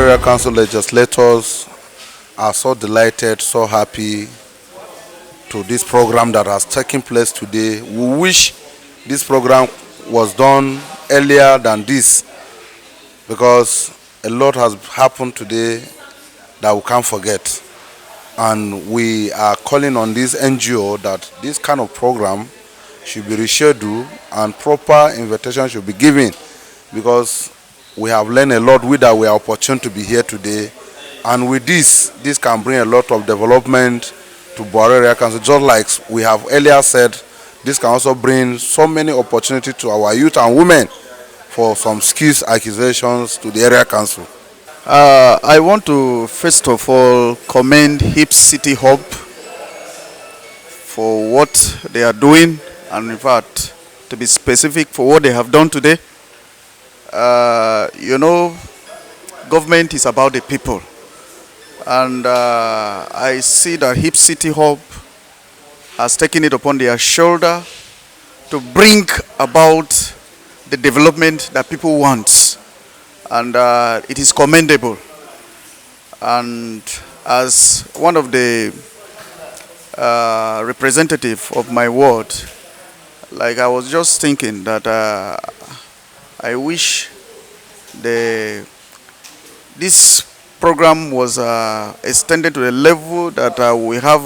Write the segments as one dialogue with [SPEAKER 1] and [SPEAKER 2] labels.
[SPEAKER 1] Area Council legislators are so delighted, so happy to this program that has taken place today. We wish this program was done earlier than this because a lot has happened today that we can't forget. And we are calling on this NGO that this kind of program should be rescheduled and proper invitation should be given, because we have learned a lot with that we are opportune to be here today. And with this can bring a lot of development to Bwari Area Council. Just like we have earlier said, this can also bring so many opportunities to our youth and women for some skills acquisitions to the area council.
[SPEAKER 2] I want to first of all commend HipCity Hub for what they are doing, and in fact, to be specific, for what they have done today. Government is about the people, and I see that HipCity Hub has taken it upon their shoulder to bring about the development that people want, and it is commendable. And as one of the representative of my ward, like I was just thinking that I wish this program was extended to a level that we have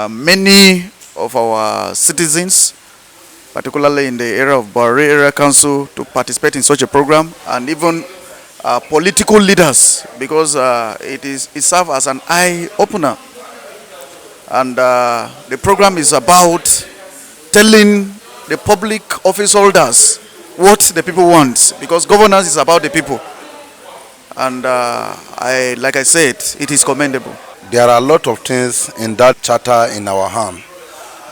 [SPEAKER 2] many of our citizens, particularly in the area of Bwari Area Council, to participate in such a program, and even political leaders, because it serves as an eye-opener. And the program is about telling the public office holders what the people want, because governance is about the people. And like I said, it is commendable.
[SPEAKER 1] There are a lot of things in that charter in our hand.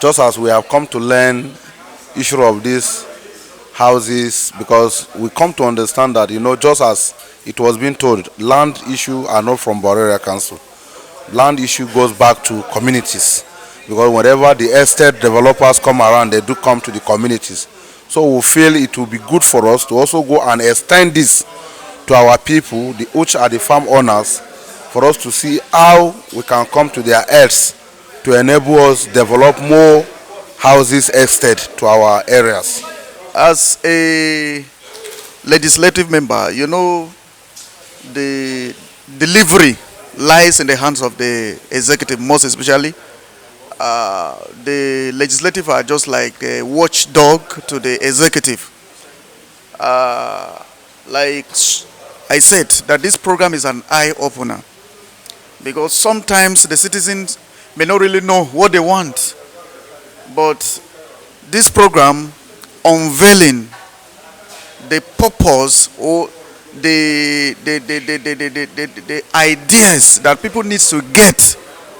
[SPEAKER 1] Just as we have come to learn issue of these houses, because we come to understand that, just as it was being told, land issue are not from Bwari Area Council. Land issue goes back to communities, because whenever the estate developers come around, they do come to the communities. So we feel it will be good for us to also go and extend this to our people, which are the farm owners, for us to see how we can come to their heads to enable us develop more houses estate to our areas.
[SPEAKER 2] As a legislative member, the delivery lies in the hands of the executive, most especially. The legislative are just like a watchdog to the executive. Like I said, that this program is an eye-opener, because sometimes the citizens may not really know what they want, but this program unveiling the purpose or the ideas that people need to get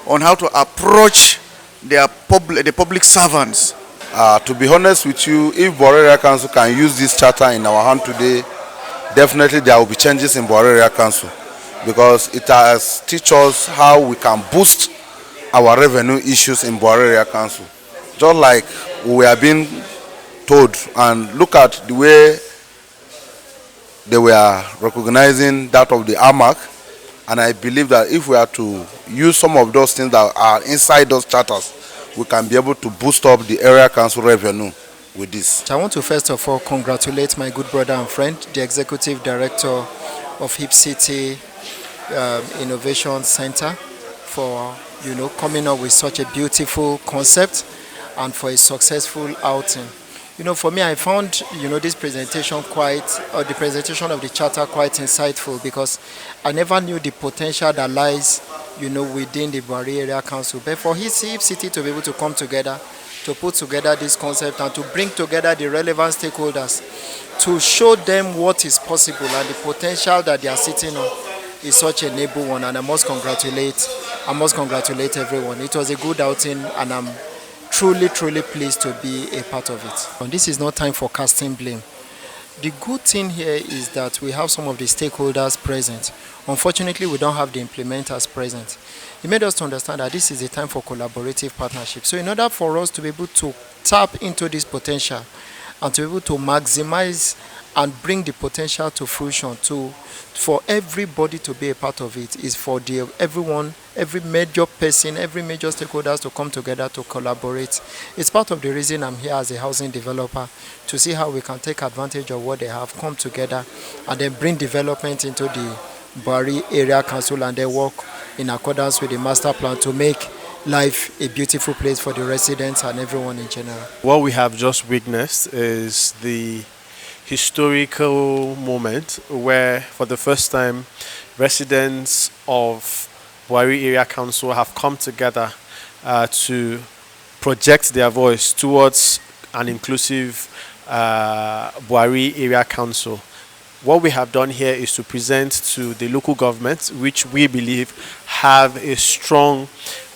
[SPEAKER 2] on how to approach the public servants.
[SPEAKER 1] To be honest with you, if Bwari Area Council can use this charter in our hand today, definitely there will be changes in Bwari Area Council, because it has teach us how we can boost our revenue issues in Bwari Area Council. Just like we are being told, and look at the way they were recognizing that of the AMAC, and I believe that if we are to use some of those things that are inside those charters, we can be able to boost up the area council revenue with this.
[SPEAKER 3] I want to first of all congratulate my good brother and friend, the Executive Director of HipCity Innovation Centre, for coming up with such a beautiful concept and for a successful outing. For me, I found this presentation the presentation of the charter quite insightful, because I never knew the potential that lies within the Bwari Area Council. But for HipCity to be able to come together, to put together this concept and to bring together the relevant stakeholders to show them what is possible and the potential that they are sitting on is such a noble one, and I must congratulate everyone. It was a good outing, and I'm truly pleased to be a part of it. And this is not time for casting blame. The good thing here is that we have some of the stakeholders present. Unfortunately, we don't have the implementers present. It made us to understand that this is a time for collaborative partnership. So in order for us to be able to tap into this potential and to be able to maximize and bring the potential to fruition for everybody to be a part of it, is for everyone, every major person, every major stakeholders to come together to collaborate. It's part of the reason I'm here as a housing developer, to see how we can take advantage of what they have, come together, and then bring development into the Bwari Area Council, and then work in accordance with the master plan to make life a beautiful place for the residents and everyone in general.
[SPEAKER 4] What we have just witnessed is the historical moment where, for the first time, residents of Bwari Area Council have come together to project their voice towards an inclusive Bwari Area Council. What we have done here is to present to the local government, which we believe have a strong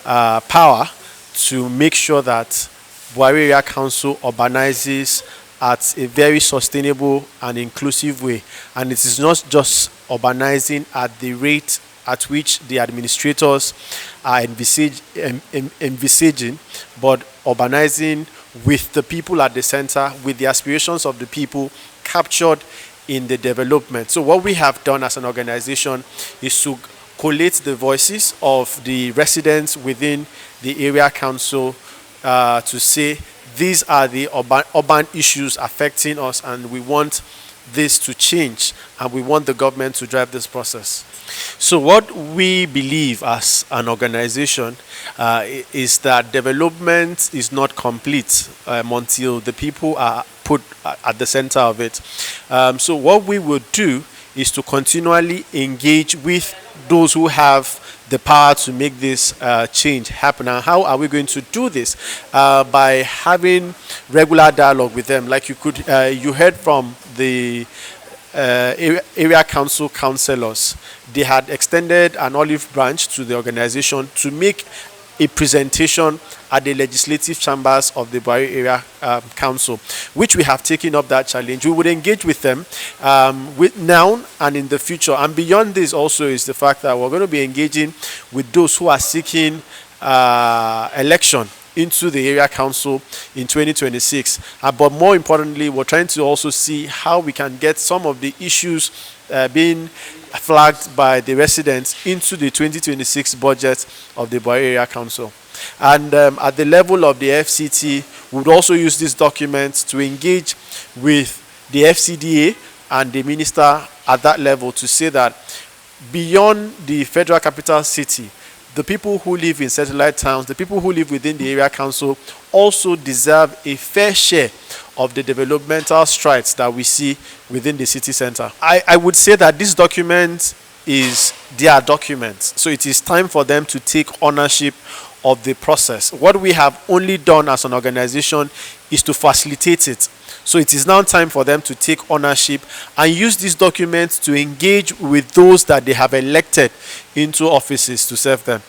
[SPEAKER 4] power to make sure that Bwari Area Council urbanizes at a very sustainable and inclusive way. And it is not just urbanizing at the rate at which the administrators are envisaging, but urbanizing with the people at the center, with the aspirations of the people captured in the development. So what we have done as an organization is to collate the voices of the residents within the area council to say these are the urban issues affecting us, and we want this to change, and we want the government to drive this process. So what we believe as an organization is that development is not complete until the people are put at the center of it. So what we will do is to continually engage with those who have the power to make this change happen. And how are we going to do this? By having regular dialogue with them. Like you heard from the area council councillors, they had extended an olive branch to the organization to make a presentation at the legislative chambers of the Bwari Area Council, which we have taken up that challenge. We would engage with them with now and in the future. And beyond this also is the fact that we're going to be engaging with those who are seeking election into the area council in 2026. But more importantly, we're trying to also see how we can get some of the issues being flagged by the residents into the 2026 budget of the Bwari Area Council. And at the level of the FCT, we would also use these documents to engage with the FCDA and the minister at that level to say that beyond the federal capital city, the people who live in satellite towns, the people who live within the area council also deserve a fair share of the developmental strides that we see within the city center. I would say that this document is their document. So it is time for them to take ownership of the process. What we have only done as an organization is to facilitate it. So it is now time for them to take ownership and use these documents to engage with those that they have elected into offices to serve them.